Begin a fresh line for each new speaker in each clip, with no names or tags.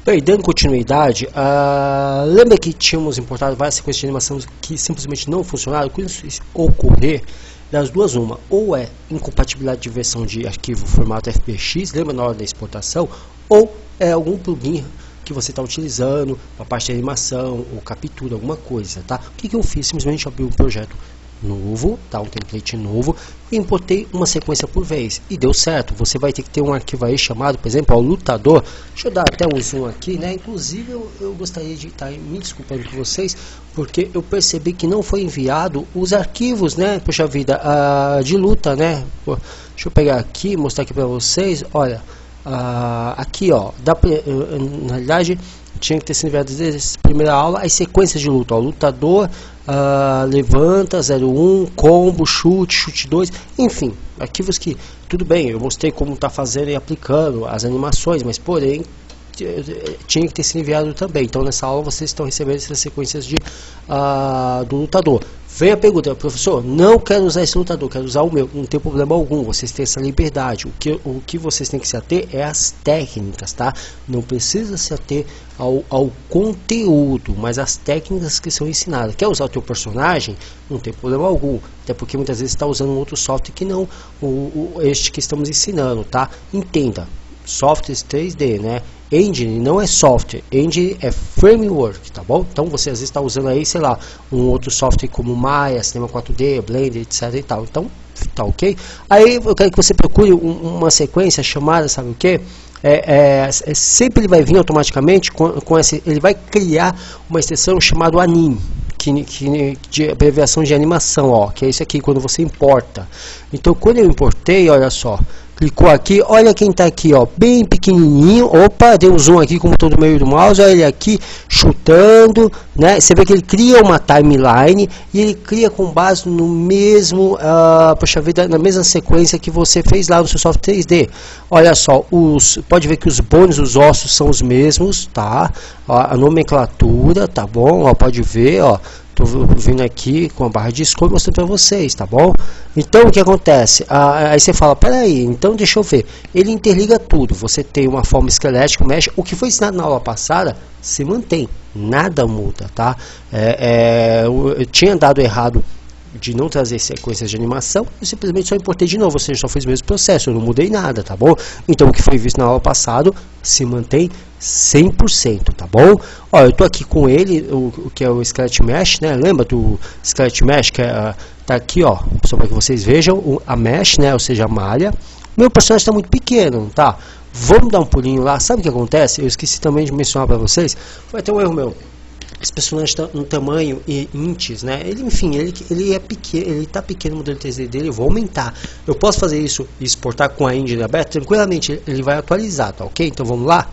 Bem, dando continuidade, lembra que tínhamos importado várias sequências de animação que simplesmente não funcionaram? Quando isso ocorrer, das duas uma, ou é incompatibilidade de versão de arquivo formato FBX, lembra na hora da exportação, ou é algum plugin que você está utilizando para parte de animação ou captura, alguma coisa, tá? O que eu fiz? Simplesmente abri um projeto novo, tá? Um template novo, e importei uma sequência por vez e deu certo. Você vai ter que ter um arquivo aí chamado, por exemplo, lutador. Deixa eu dar até um zoom aqui, né? Inclusive eu gostaria de estar me desculpando com vocês, porque eu percebi que não foi enviado os arquivos, né? Poxa vida, de luta, né? Deixa eu pegar aqui, mostrar aqui para vocês. Olha, aqui, ó, na realidade tinha que ter sido enviado desde a primeira aula as sequências de luta, ó, lutador, levanta, 01, combo, chute 2, enfim, arquivos que, tudo bem, eu mostrei como está fazendo e aplicando as animações, mas porém tinha que ter sido enviado também. Então nessa aula vocês estão recebendo essas sequências do lutador. Vem a pergunta: professor, não quero usar esse lutador, quero usar o meu. Não tem problema algum, vocês têm essa liberdade. O que vocês têm que se ater é as técnicas, tá? Não precisa se ater ao conteúdo, mas as técnicas que são ensinadas. Quer usar o teu personagem? Não tem problema algum, até porque muitas vezes está usando um outro software que não este que estamos ensinando, tá? Entenda, softwares 3D, né? Engine não é software, engine é framework, tá bom? Então você às vezes está usando aí, sei lá, um outro software como Maya, Cinema 4D, Blender, etc e tal. Então, tá ok? Aí eu quero que você procure uma sequência chamada, sabe o que? Sempre ele vai vir automaticamente ele vai criar uma extensão chamada anime, de abreviação de animação, ó, que é isso aqui quando você importa. Então quando eu importei, olha só, clicou aqui, olha quem está aqui, ó, bem pequenininho. Opa, deu um zoom aqui como todo meio do mouse, olha ele aqui chutando, né? Você vê que ele cria uma timeline e ele cria com base no mesmo, poxa vida, na mesma sequência que você fez lá no seu software 3D. Olha só, pode ver que os bones, os ossos são os mesmos, tá? Ó, a nomenclatura, tá bom? Ó, pode ver, ó. Tô vindo aqui com a barra de escolha mostrando para vocês, tá bom? Então o que acontece? Aí você fala, peraí, então deixa eu ver. Ele interliga tudo. Você tem uma forma esquelética, mexe. O que foi ensinado na aula passada se mantém, nada muda, tá? Eu tinha dado errado de não trazer sequências de animação, eu simplesmente só importei de novo, ou seja, só fiz o mesmo processo, eu não mudei nada, tá bom? Então o que foi visto na aula passada se mantém 100%, tá bom? Ó, eu tô aqui com ele, o que é o Skeleton Mesh, né? Lembra do Skeleton Mesh, que tá aqui, ó, só para que vocês vejam, a mesh, né? Ou seja, a malha. Meu personagem está muito pequeno, tá? Vamos dar um pulinho lá. Sabe o que acontece? Eu esqueci também de mencionar para vocês, foi até um erro meu. Esse personagem está no tamanho intes, né? Enfim, ele é pequeno, ele está pequeno no modelo 3D dele. Eu vou aumentar. Eu posso fazer isso e exportar com a engine aberta tranquilamente. Ele vai atualizar, tá ok? Então vamos lá.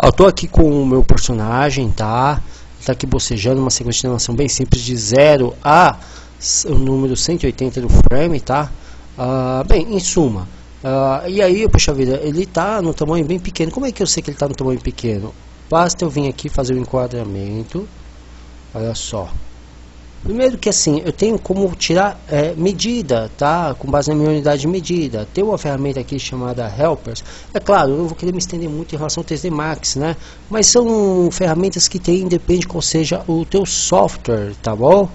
Eu tô aqui com o meu personagem, tá? Ele tá aqui bocejando uma sequência de animação bem simples de 0 a o número 180 do frame, tá? Bem, em suma. E aí, poxa vida, ele tá no tamanho bem pequeno. Como é que eu sei que ele tá no tamanho pequeno? Basta eu vir aqui fazer o enquadramento. Olha só. Primeiro que assim, eu tenho como tirar medida, tá? Com base na minha unidade de medida. Tem uma ferramenta aqui chamada Helpers. É claro, eu não vou querer me estender muito em relação ao 3D Max, né? Mas são ferramentas que tem, independe qual seja o teu software, tá bom?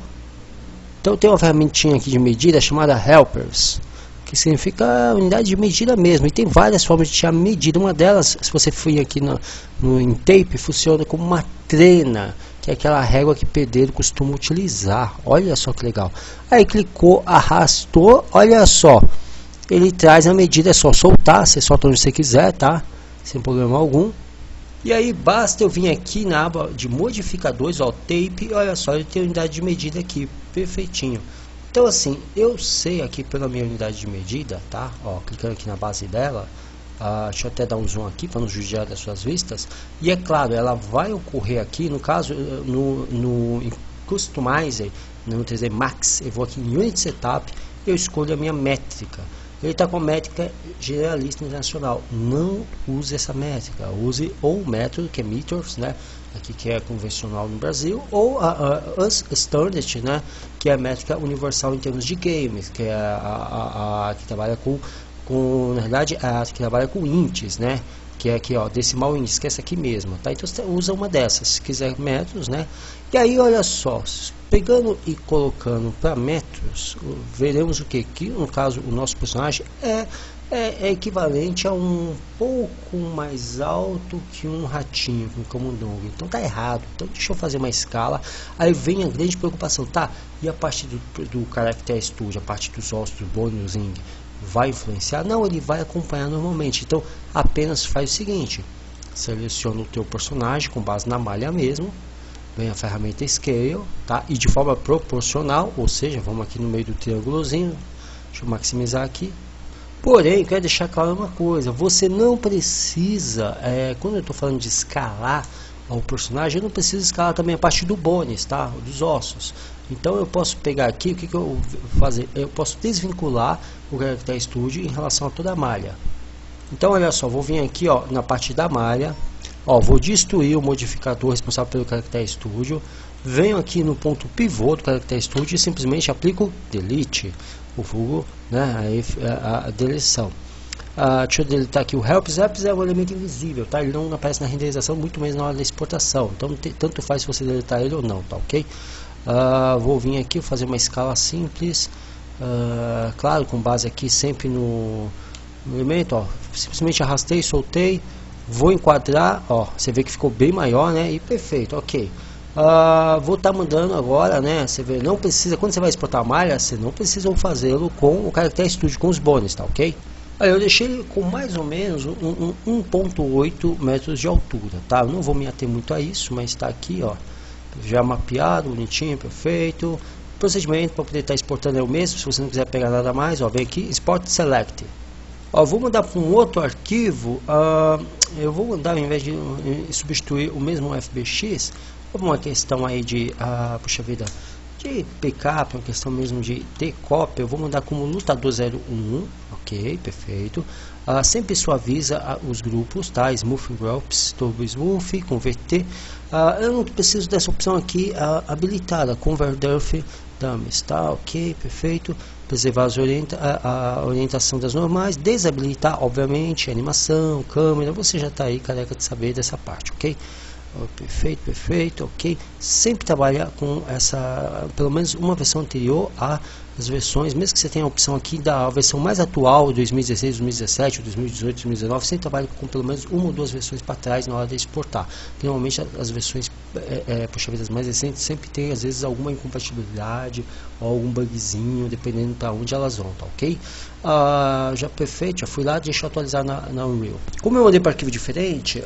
Então tem uma ferramentinha aqui de medida chamada Helpers, que significa unidade de medida mesmo, e tem várias formas de tirar medida. Uma delas, se você for aqui em tape, funciona como uma trena, que é aquela régua que pedreiro costuma utilizar. Olha só que legal. Aí clicou, arrastou, olha só, ele traz a medida, é só soltar, você solta onde você quiser, tá? Sem problema algum. E aí basta eu vir aqui na aba de modificadores, ó, tape, olha só, ele tem a unidade de medida aqui, perfeitinho. Então assim, eu sei aqui pela minha unidade de medida, tá? Ó, clicando aqui na base dela, deixa eu até dar um zoom aqui para não judiar das suas vistas. E é claro, ela vai ocorrer aqui, no caso, no Customizer, no 3D Max, eu vou aqui em Unit Setup, eu escolho a minha métrica. Ele está com a métrica generalista internacional. Não use essa métrica, use ou o método que é meters, né? Aqui que é convencional no Brasil, ou a Standard, né? Que é a métrica universal em termos de games, que é a que trabalha com na verdade, a que trabalha com ints, né? que é aqui, ó, decimal índice, que é essa aqui mesmo, tá? Então você usa uma dessas, se quiser metros, né? E aí, olha só, pegando e colocando para metros, veremos o que no caso o nosso personagem é equivalente a um pouco mais alto que um ratinho, um camundongo. Então tá errado. Então deixa eu fazer uma escala. Aí vem a grande preocupação, tá? E a parte do Character Studio, a parte dos ossos, do bonusing, vai influenciar? Não, ele vai acompanhar normalmente. Então apenas faz o seguinte: seleciona o teu personagem com base na malha mesmo, vem a ferramenta Scale, tá? E de forma proporcional, ou seja, vamos aqui no meio do triângulozinho, deixa eu maximizar aqui. Porém, quero deixar claro uma coisa: você não precisa, quando eu estou falando de escalar ao personagem, eu não preciso escalar também a parte do bônus, tá? Dos ossos. Então eu posso pegar aqui, o que eu vou fazer? Eu posso desvincular o Character Studio em relação a toda a malha. Então olha só, vou vir aqui, ó, na parte da malha, ó, vou destruir o modificador responsável pelo Character Studio, venho aqui no ponto pivô do Character Studio e simplesmente aplico Delete, o vulgo, né, a deleção. Deixa eu deletar aqui o Helps. Helps é um elemento invisível, tá? Ele não aparece na renderização, muito menos na hora da exportação. Então tanto faz se você deletar ele ou não, tá ok? Vou vir aqui fazer uma escala simples, claro, com base aqui sempre no elemento, ó, simplesmente arrastei, soltei, vou enquadrar, ó, você vê que ficou bem maior, né? E perfeito, ok. Vou estar mandando agora, né? Você vê, não precisa, quando você vai exportar a malha, você não precisa fazê-lo com o Character Studio, com os bônus, tá ok? Aí eu deixei ele com mais ou menos 1.8 metros de altura, tá? Eu não vou me ater muito a isso, mas está aqui, ó, já mapeado, bonitinho, perfeito. O procedimento para poder estar exportando é o mesmo. Se você não quiser pegar nada mais, ó, vem aqui, Export Select. Ó, vou mandar para um outro arquivo. Eu vou mandar, ao invés de substituir o mesmo FBX, uma questão aí de, puxa vida, de backup, uma questão mesmo de cópia, eu vou mandar como lutador 01, ok, perfeito. Sempre suaviza os grupos, tá? Smooth Groups, Turbo Smooth, converter. Eu não preciso dessa opção aqui habilitada, Convert Earth Dummies, tá? Ok, perfeito. Preservar a orientação das normais, desabilitar, obviamente, animação, câmera, você já está aí careca de saber dessa parte, ok? Perfeito, perfeito, ok. Sempre trabalhar com essa, pelo menos uma versão anterior às versões, mesmo que você tenha a opção aqui da versão mais atual, 2016, 2017, 2018, 2019, sempre trabalha com pelo menos uma ou duas versões para trás na hora de exportar. Normalmente as versões, puxa vida, mais recentes sempre tem às vezes alguma incompatibilidade ou algum bugzinho, dependendo para onde elas vão, tá ok? Já perfeito, já fui lá, deixa eu atualizar na Unreal. Como eu mandei para arquivo diferente,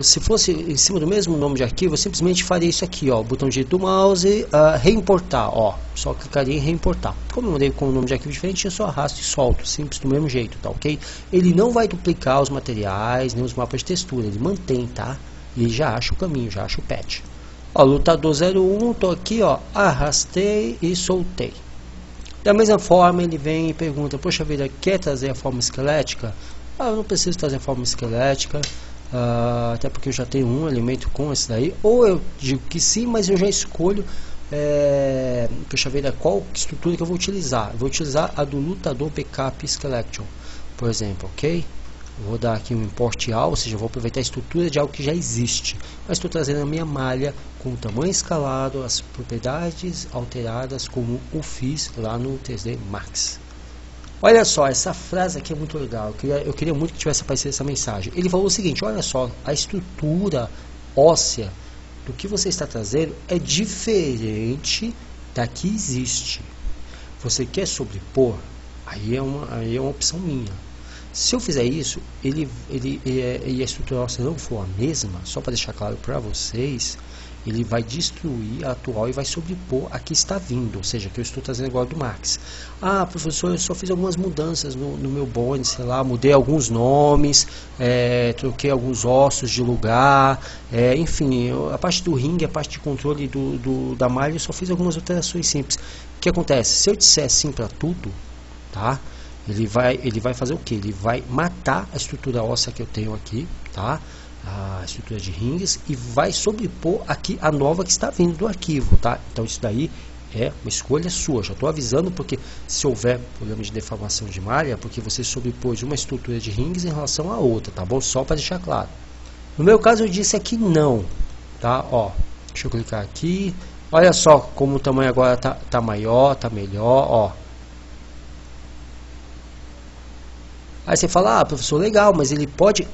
se fosse em cima do mesmo nome de arquivo, eu simplesmente faria isso aqui, ó, botão direito do mouse, reimportar, ó, só clicaria em reimportar. Como eu mandei com um nome de arquivo diferente, eu só arrasto e solto, simples do mesmo jeito, tá ok? Ele não vai duplicar os materiais, nem os mapas de textura, ele mantém, tá? E ele já acha o caminho, já acha o patch. Ó, lutador 01, tô aqui, ó, arrastei e soltei. Da mesma forma, ele vem e pergunta, poxa vida, quer trazer a forma esquelética? Eu não preciso trazer a forma esquelética, até porque eu já tenho um elemento com esse daí. Ou eu digo que sim, mas eu já escolho, poxa vida, qual estrutura que eu vou utilizar. Eu vou utilizar a do lutador backup skeleton, por exemplo, ok? Vou dar aqui um import all, ou seja, vou aproveitar a estrutura de algo que já existe, mas estou trazendo a minha malha com o tamanho escalado, as propriedades alteradas como o fiz lá no 3D Max. Olha só, essa frase aqui é muito legal, eu queria muito que tivesse aparecido essa mensagem. Ele falou o seguinte, olha só, a estrutura óssea do que você está trazendo é diferente da que existe. Você quer sobrepor? Aí é uma opção minha. Se eu fizer isso, e a estrutura óssea não for a mesma, só para deixar claro para vocês, ele vai destruir a atual e vai sobrepor a que está vindo, ou seja, que eu estou trazendo igual do Max. Professor, eu só fiz algumas mudanças no meu bonde, sei lá, mudei alguns nomes, troquei alguns ossos de lugar, enfim, a parte do ringue, a parte de controle da malha, eu só fiz algumas alterações simples. O que acontece? Se eu disser sim para tudo, tá? Ele vai fazer o que? Ele vai matar a estrutura óssea que eu tenho aqui, tá? A estrutura de rings, e vai sobrepor aqui a nova que está vindo do arquivo, tá? Então isso daí É uma escolha sua, já estou avisando, porque se houver problema de deformação de malha, é porque você sobrepôs uma estrutura de rings em relação à outra, tá bom? Só para deixar claro. No meu caso eu disse aqui não, tá? Ó, deixa eu clicar aqui, olha só como o tamanho agora tá maior, tá melhor, ó. Aí você fala, ah, professor, legal, mas ele pode,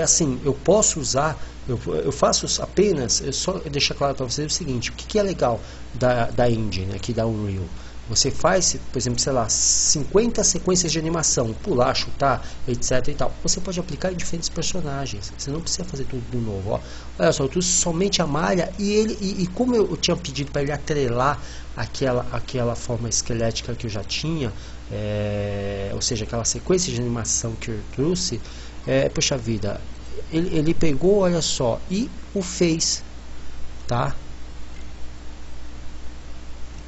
assim, eu posso usar, eu faço apenas, só deixar claro para vocês o seguinte, o que é legal da engine, aqui da Unreal? Você faz, por exemplo, sei lá, 50 sequências de animação, pular, chutar, etc e tal. Você pode aplicar em diferentes personagens, você não precisa fazer tudo de novo, ó. Olha só, eu trouxe somente a malha e como eu tinha pedido para ele atrelar aquela forma esquelética que eu já tinha, ou seja, aquela sequência de animação que eu trouxe, poxa vida, ele pegou, olha só, e o fez, tá?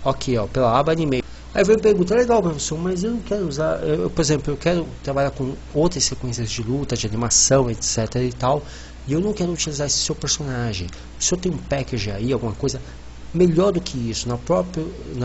Aqui, ó, pela aba Animation. Aí vem pergunta, legal, professor, mas eu não quero usar, por exemplo, eu quero trabalhar com outras sequências de luta, de animação, etc e tal, e eu não quero utilizar esse seu personagem. O senhor tem um package aí, alguma coisa melhor do que isso? Na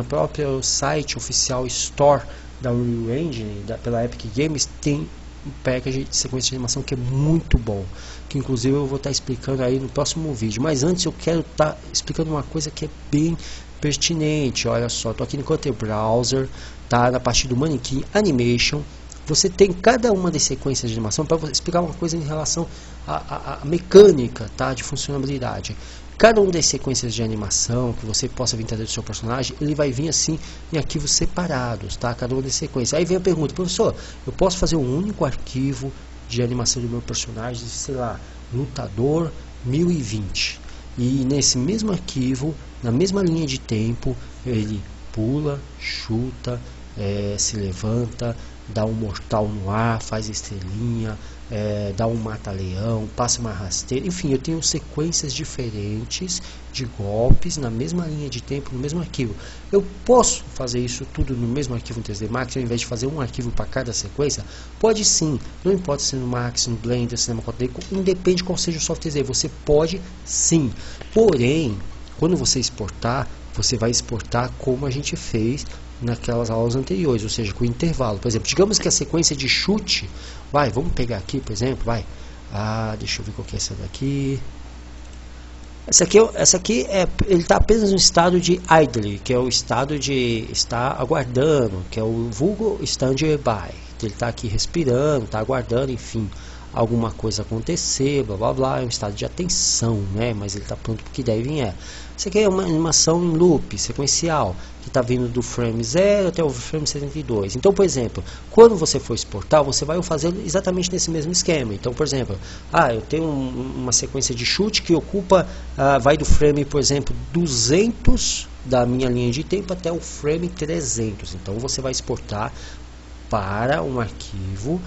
própria site oficial Store da Unreal Engine, pela Epic Games, tem um package de sequência de animação que é muito bom, que inclusive eu vou estar explicando aí no próximo vídeo. Mas antes eu quero estar explicando uma coisa que é bem pertinente. Olha só, estou aqui no Content Browser, tá? Na parte do Manequim Animation, você tem cada uma das sequências de animação para explicar uma coisa em relação à mecânica, tá? De funcionalidade. Cada uma das sequências de animação que você possa vir trazer do seu personagem, ele vai vir assim em arquivos separados, tá? Cada uma das sequências. Aí vem a pergunta, professor, eu posso fazer um único arquivo de animação do meu personagem, sei lá, lutador 1020. E nesse mesmo arquivo, na mesma linha de tempo, ele pula, chuta, se levanta, dá um mortal no ar, faz estrelinha, dá um mata-leão, passa uma rasteira, enfim, eu tenho sequências diferentes de golpes na mesma linha de tempo, no mesmo arquivo. Eu posso fazer isso tudo no mesmo arquivo em 3D Max, ao invés de fazer um arquivo para cada sequência? Pode sim, não importa se no Max, no Blender, Cinema 4D, independe qual seja o software 3D, você pode sim. Porém, quando você exportar, você vai exportar como a gente fez naquelas aulas anteriores, ou seja, com intervalo. Por exemplo, digamos que a sequência de chute, vamos pegar aqui, por exemplo, deixa eu ver qual que é essa daqui. Essa aqui ele está apenas no estado de idle, que é o estado de estar aguardando, que é o vulgo standby. Ele está aqui respirando, está aguardando, enfim, alguma coisa acontecer, blá blá blá, é um estado de atenção, né? Mas ele está pronto porque daí vem Isso aqui é uma animação em loop, sequencial, que está vindo do frame 0 até o frame 72. Então, por exemplo, quando você for exportar, você vai fazer exatamente nesse mesmo esquema. Então, por exemplo, eu tenho uma sequência de chute que ocupa, vai do frame, por exemplo, 200 da minha linha de tempo até o frame 300. Então, você vai exportar para um arquivo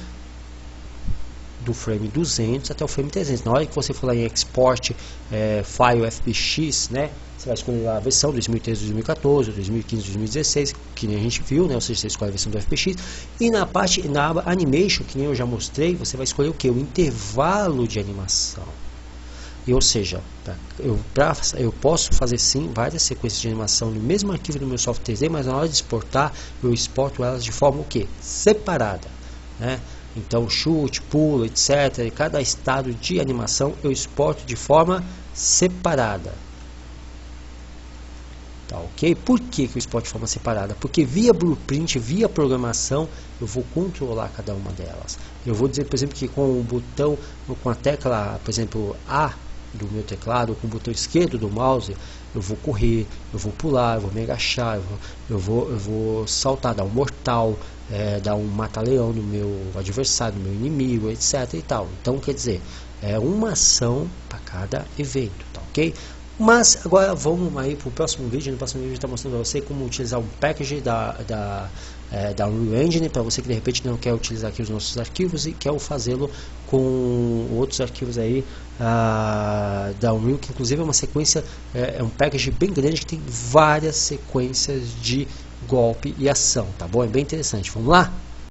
do frame 200 até o frame 300. Na hora que você for lá em Export File FBX, né, você vai escolher lá a versão 2013, 2014, 2015, 2016, que nem a gente viu, né, ou seja, você escolhe a versão do FBX, e na aba Animation, que nem eu já mostrei, você vai escolher o que? O intervalo de animação. E, ou seja, eu posso fazer sim várias sequências de animação no mesmo arquivo do meu software 3D, mas na hora de exportar, eu exporto elas de forma o que? Separada, né? Então, chute, pulo, etc. Cada estado de animação eu exporto de forma separada. Tá, ok? Por que eu exporto de forma separada? Porque via blueprint, via programação, eu vou controlar cada uma delas. Eu vou dizer, por exemplo, que com o botão, com a tecla, por exemplo, A do meu teclado, ou com o botão esquerdo do mouse, eu vou correr, eu vou pular, eu vou me agachar, eu vou saltar, dar um mortal, dar um mata-leão no meu adversário, no meu inimigo, etc. e tal. Então, quer dizer, é uma ação para cada evento, tá ok? Mas agora vamos aí para o próximo vídeo. No próximo vídeo eu estou mostrando para você como utilizar um package da Unreal Engine, para você que de repente não quer utilizar aqui os nossos arquivos e quer fazê-lo com outros arquivos aí da Unreal, que inclusive é uma sequência, é um package bem grande que tem várias sequências de golpe e ação, tá bom? É bem interessante. Vamos lá?